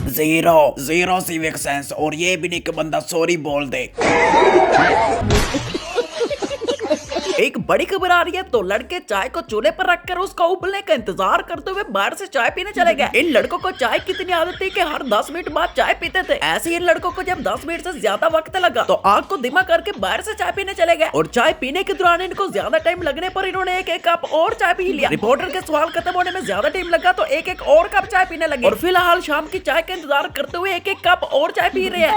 Zero zero civic sense, और ये भी नहीं कि बंदा सॉरी बोल दे। एक बड़ी खबर आ रही है। तो लड़के चाय को चूल्हे पर रखकर उसका उबलने का इंतजार करते हुए बाहर से चाय पीने चले गए। इन लड़कों को चाय कितनी आदत थी कि हर 10 मिनट बाद चाय पीते थे। ऐसे ही इन लड़कों को जब 10 मिनट से ज्यादा वक्त लगा तो आग को धीमा करके बाहर से चाय पीने चले गए, और चाय पीने के दौरान इनको ज्यादा टाइम लगने पर इन्होंने एक एक कप और चाय पी लिया। रिपोर्टर के सवाल खत्म होने में ज्यादा टाइम लगा तो एक एक और कप चाय पीने लगे, और फिलहाल शाम की चाय का इंतजार करते हुए एक एक कप और चाय पी रहे हैं।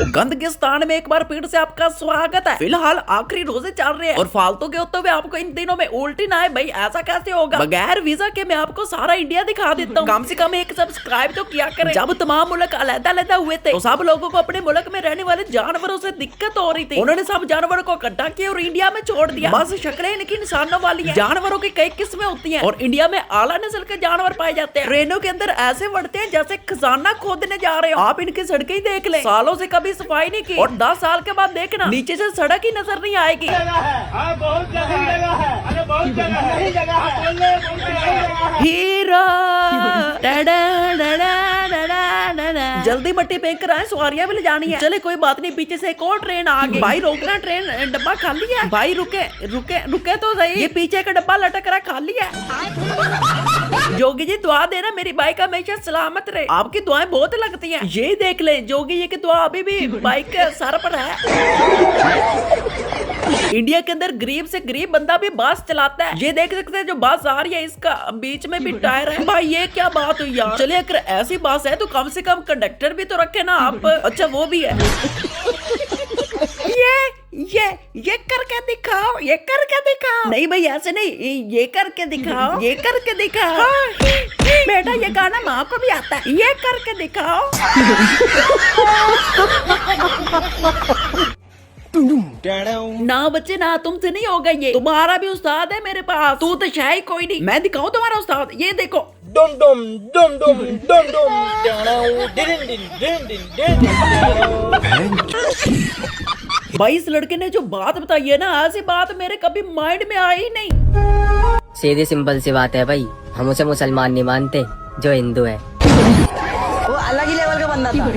गंदगिस्तान में एक बार फिर से आपका स्वागत है। फिलहाल आखिरी रोजे चल रहे हैं और फालतू के होते हुए आपको इन दिनों में उल्टी ना आए भाई, ऐसा कैसे होगा। बगैर वीजा के मैं आपको सारा इंडिया दिखा देता हूँ। कम से कम एक सब्सक्राइब तो किया करें। जब तमाम मुल्क अलग-अलग हुए थे तो सब लोगों को अपने मुल्क में रहने वाले जानवरों से दिक्कत हो रही थी। उन्होंने सब जानवरों को इकट्ठा किया और इंडिया में छोड़ दिया। बस शक्लें इनकी इंसानों वाली हैं। जानवरों की कई किस्में होती हैं और इंडिया में आला नस्ल के जानवर पाए जाते हैं। ट्रेनों के अंदर ऐसे बढ़ते हैं जैसे खजाना खोदने जा रहे हो। आप इनकी सड़कें ही देख लें, सालों से कभी सफाई नहीं की और 10 साल के बाद देखना नीचे से सड़क ही नजर नहीं आएगी। हीरो जल्दी मट्टी फेंक कर आए, सवारियां भी ले जानी है। चले कोई बात नहीं, पीछे से एक और ट्रेन आ गई। भाई रोकना, ट्रेन डब्बा खाली है। भाई रुके रुके रुके तो सही, ये पीछे का डब्बा लटक रहा खाली है। जोगी जी दुआ देना मेरी बाइक हमेशा सलामत रहे, आपकी दुआएं बहुत लगती हैं। ये देख ले जोगी जी की दुआ अभी भी बाइक के सर पर है। इंडिया के अंदर गरीब से गरीब बंदा भी बस चलाता है। ये देख सकते हैं जो बस आ रही है इसका बीच में भी टायर है। भाई ये क्या बात हुई यार। चलिए अगर ऐसी बस है तो कम से कम कंडक्टर भी तो रखे ना आप। अच्छा वो भी है। ये करके दिखाओ, ये करके दिखाओ। नहीं भाई ऐसे नहीं, ये करके दिखाओ, ये करके दिखाओ। बेटा ये गाना माँ को भी आता है, ये करके दिखाओ। ना बच्चे ना, तुमसे नहीं होगा ये। तुम्हारा भी उस्ताद है मेरे पास, तू तो शायद कोई नहीं। मैं दिखाऊं तुम्हारा उस्ताद, ये देखो। डुम डुम डुम डुम डुम डुम डिन डिन डिन डिन। भाई इस लड़के ने जो बात बताई है ना, ऐसी बात मेरे कभी माइंड में आई नहीं। सीधी सिंपल सी बात है भाई, हम उसे मुसलमान नहीं मानते जो हिंदू है। वो अलग ही लेवल का बंदा था।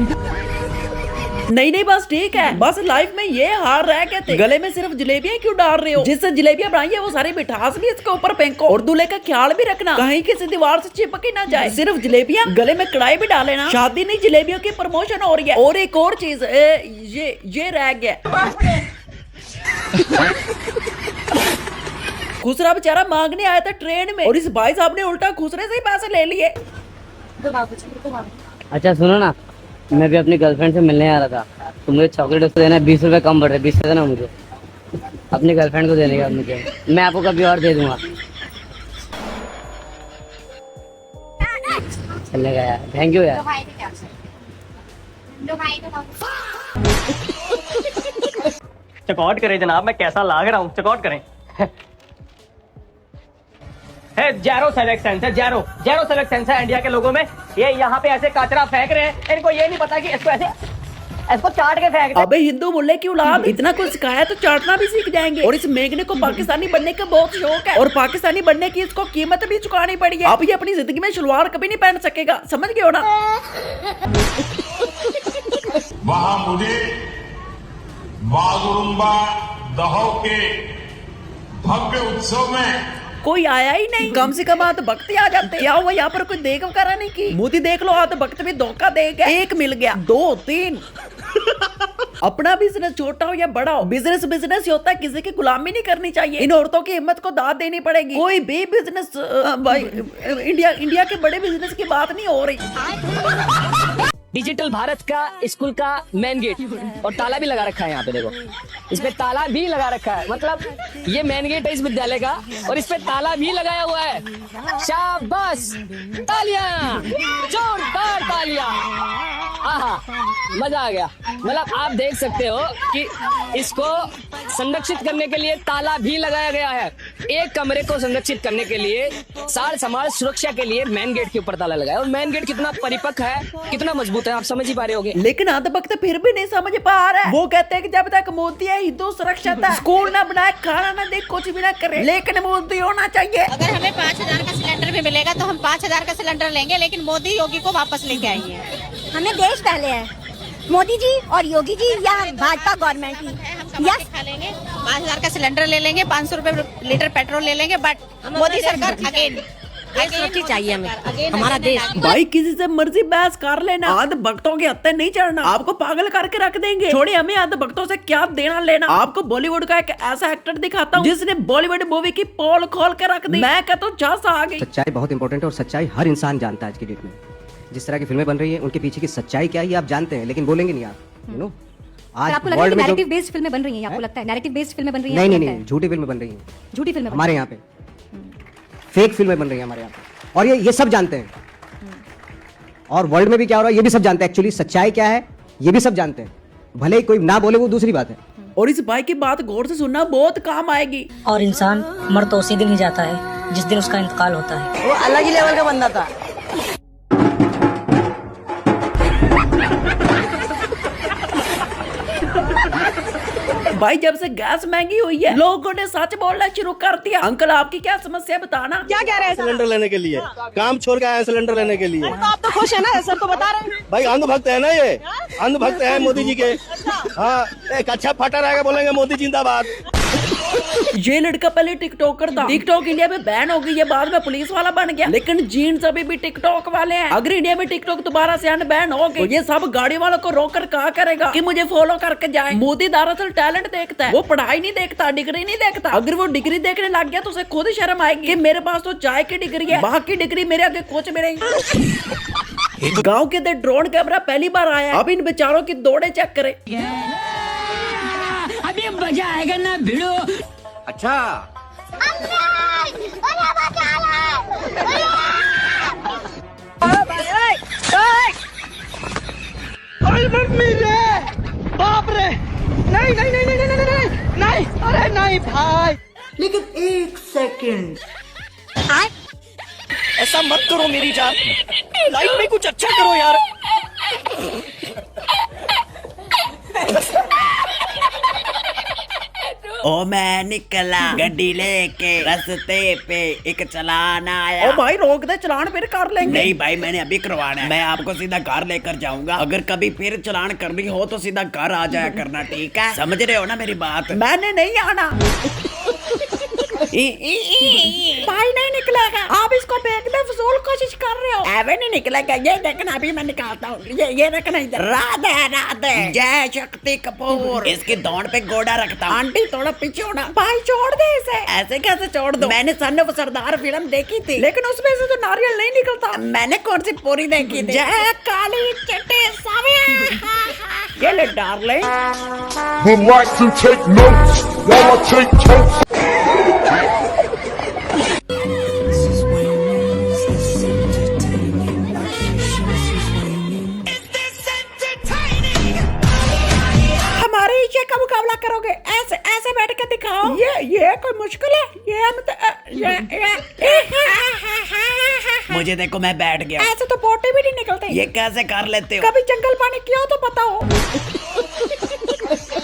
नहीं नहीं बस ठीक है। बस लाइफ में ये हार रह गए थे। गले में सिर्फ जलेबियां क्यों डाल रहे हो? जिससे जलेबियां बनाई है वो सारी मिठास भी इसके ऊपर फेंको, और दूल्हे का ख्याल भी रखना कहीं किसी दीवार से चिपक ही ना जाए। सिर्फ जलेबियां, गले में कढ़ाई भी डाले ना। शादी नहीं जलेबियों की प्रमोशन हो रही है। और एक और चीज ये रह गया। खुसरा बेचारा मांगने आया था ट्रेन में और इस भाई साहब ने उल्टा खुसरे से ही पैसे ले लिए। अच्छा सुनो ना, मैं भी अपनी गर्लफ्रेंड से मिलने आ रहा था, तो मुझे चॉकलेट उसको देना है। 20 रुपए कम पड़ रहे, 20 देना मुझे, अपनी गर्लफ्रेंड को देने का मुझे। मैं आपको कभी और दे दूंगा। चलने का यार, थैंक यू यार। चेकआउट करें जनाब, मैं कैसा लाग रहा हूँ, चेकआउट करें। है जैरो सेलेक्शन है, जैरो सेलेक्शन है इंडिया के लोगों में। ये यहाँ पे ऐसे कचरा फेंक रहे हैं, इनको ये नहीं पता कि इसको चाट के फेंक। अबे हिंदू मुल्ले की औलाद, इतना कुछ सिखाया तो चाटना भी सीख जाएंगे। और इस मेघने को पाकिस्तानी बनने का बहुत शौक है, और पाकिस्तानी बनने की इसको कीमत भी चुकानी पड़ी है। अब ये अपनी जिंदगी में शलवार कभी नहीं पहन सकेगा, समझ गए हो ना। वहां मुझे बागुरुम्बा दहो के भव्य उत्सव में कोई आया ही नहीं। कम से कम आध भक्त आ जाते। क्या हुआ यहाँ पर कोई देख वगैरह नहीं की? मोदी देख लो, आध भक्त भी धोखा दे गया। एक मिल गया, 2 3। अपना बिजनेस छोटा हो या बड़ा हो, बिजनेस बिजनेस ही होता है, किसी की गुलामी नहीं करनी चाहिए। इन औरतों की हिम्मत को दाद देनी पड़ेगी। कोई भी बिजनेस भाई इंडिया के बड़े बिजनेस की बात नहीं हो रही। डिजिटल भारत का स्कूल का मेन गेट, और ताला भी लगा रखा है यहाँ पे देखो। इस पे ताला भी लगा रखा है, मतलब ये मेन गेट है इस विद्यालय का, और इस पे ताला भी लगाया हुआ है। शाबाश, तालियां, जोरदार तालियां। आहा, मजा आ गया। मतलब आप देख सकते हो कि इसको संरक्षित करने के लिए ताला भी लगाया गया है। एक कमरे को संरक्षित करने के लिए सार समाज सुरक्षा के लिए मेन गेट के ऊपर ताला लगाया। और मेन गेट कितना परिपक्व है, कितना मजबूत है, आप समझ ही पा रहे होगे। लेकिन आधा वक्त फिर भी नहीं समझ पा रहा है। वो कहते हैं कि जब तक मोदी है हिंदू सुरक्षित है, स्कूल ना बनाए, खाना ना दे, कुछ भी ना करे, लेकिन मोदी होना चाहिए। अगर हमें 5,000 का सिलेंडर भी मिलेगा तो हम 5,000 का सिलेंडर लेंगे, लेकिन मोदी योगी को वापस लेके आएंगे। हमें देश पहले है, मोदी जी और योगी जी या भाजपा गवर्नमेंट हम की। सब खा लेंगे, 5,000 का सिलेंडर ले लेंगे, 500 रुपए लीटर पेट्रोल ले लेंगे, बट मोदी सरकार अगेन चाहिए हमें हमारा देश। भाई किसी से मर्जी बहस कर लेना, आध भक्तों के हत्थे नहीं चढ़ना, आपको पागल करके रख देंगे। छोड़िए हमें आध भक्तों से क्या देना लेना। आपको बॉलीवुड का एक ऐसा एक्टर दिखाता हूँ जिसने बॉलीवुड मूवी की पोल खोल के रख दी। मैं कहता हूँ जस आ गई। सच्चाई बहुत इंपॉर्टेंट है और सच्चाई हर इंसान जानता है आज की डेट में। जिस तरह की फिल्में बन रही हैं उनके पीछे की सच्चाई क्या है ये आप जानते हैं, लेकिन बोलेंगे नहीं आप। यू नो आज आपको लगता है वर्ल्ड में नैरेटिव बेस्ड फिल्में बन रही हैं? आपको लगता है नैरेटिव बेस्ड फिल्में बन रही हैं? नहीं नहीं नहीं, झूठी फिल्में बन रही हैं झूठी फिल्में हमारे यहाँ पे, फेक फिल्में बन रही हैं हमारे यहाँ पे, और ये सब जानते हैं। और वर्ल्ड में भी क्या हो रहा है ये भी सब जानते हैं। एक्चुअली सच्चाई क्या है ये भी सब जानते हैं, भले ही कोई ना बोले वो दूसरी बात है। और इस भाई की बात गौर से सुनना, बहुत काम आएगी। और इंसान मर तो उसी दिन ही जाता है जिस दिन उसका इंतकाल होता है। वो अलग ही लेवल का बंदा था। भाई जब से गैस महंगी हुई है लोगों ने सच बोलना शुरू कर दिया। अंकल आपकी क्या समस्या बताना। क्या कह रहे हैं? सिलेंडर लेने के लिए काम छोड़ के आए सिलेंडर लेने के लिए। तो आप तो खुश है ना, सर तो बता रहे हैं। भाई अंधभक्त है ना, ये अंधभक्त है मोदी जी के। हाँ एक अच्छा फटा रहेगा बोलेंगे मोदी जिंदाबाद। ये लड़का पहले टिकटॉकर था, टिकटॉक इंडिया में बैन हो गई है, बाद में पुलिस वाला बन गया, लेकिन जीन्स अभी भी टिकटॉक वाले हैं। अगर इंडिया में टिकटॉक दोबारा से अनबैन हो गई तो ये सब गाड़ी वालों को रोक कर कहा करेगा कि मुझे फॉलो करके जाए। मोदी दरअसल टैलेंट देखता है, वो पढ़ाई नहीं देखता, डिग्री नहीं देखता। अगर वो डिग्री देखने लग गया तो उसे खुद शर्म आएगी कि मेरे पास तो चाय की डिग्री है, बाकी डिग्री मेरे आगे कुछ भी नहीं। गाँव के अंदर ड्रोन कैमरा पहली बार आया, अब इन बेचारों की दौड़े चेक करे। अभी मजा आएगा ना भिड़ो। अच्छा मम्मी रे, बाप रे, नहीं नहीं नहीं नहीं नहीं नहीं नहीं, अरे नहीं भाई। लेकिन एक सेकंड ऐसा मत करो मेरी जान, लाइफ में कुछ अच्छा करो यार। ओ मैं निकला गड्डी लेके रास्ते पे, एक चलान आया। ओ भाई रोक दे, चलान फिर कर लेंगे। नहीं भाई मैंने अभी करवाना है, मैं आपको सीधा घर लेकर जाऊंगा। अगर कभी फिर चलान करनी हो तो सीधा घर आ जाया करना, ठीक है? समझ रहे हो ना मेरी बात? मैंने नहीं आना। भाई नहीं निकलेगा, आप इसको फेंक दे, फजूल कोशिश कर रहे हो। ऐवे नहीं निकलेगा, ये देखना अभी मैं निकालता हूँ। ये रखना इधर। राधे राधे, जय शक्ति कपूर। इसकी दौड़ पे गोड़ा रखता। आंटी थोड़ा पीछे होना। भाई छोड़ दे इसे। ऐसे कैसे छोड़ दो? मैंने सन ऑफ सरदार फिल्म देखी थी, लेकिन उसमें से तो नारियल नहीं निकलता। मैंने कौन सी पूरी देखी थी? जय काली चिट्टी साविया। ये ले darling. Would like to take notes while I take totes. हमारे ईशे का मुकाबला करोगे? ऐसे ऐसे बैठ के दिखाओ। ये कोई मुश्किल है? मुझे देखो मैं बैठ गया। ऐसे तो पोटे भी नहीं निकलते। ये कैसे कर लेते हो? कभी जंगल पानी किया हो तो बताओ।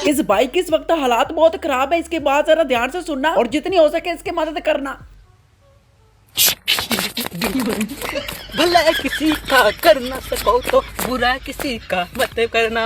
इस भाई की इस वक्त हालात बहुत खराब है, इसकी बात जरा ध्यान से सुनना और जितनी हो सके इसकी मदद करना। भला किसी का कर न सको तो बुरा किसी का मत करना।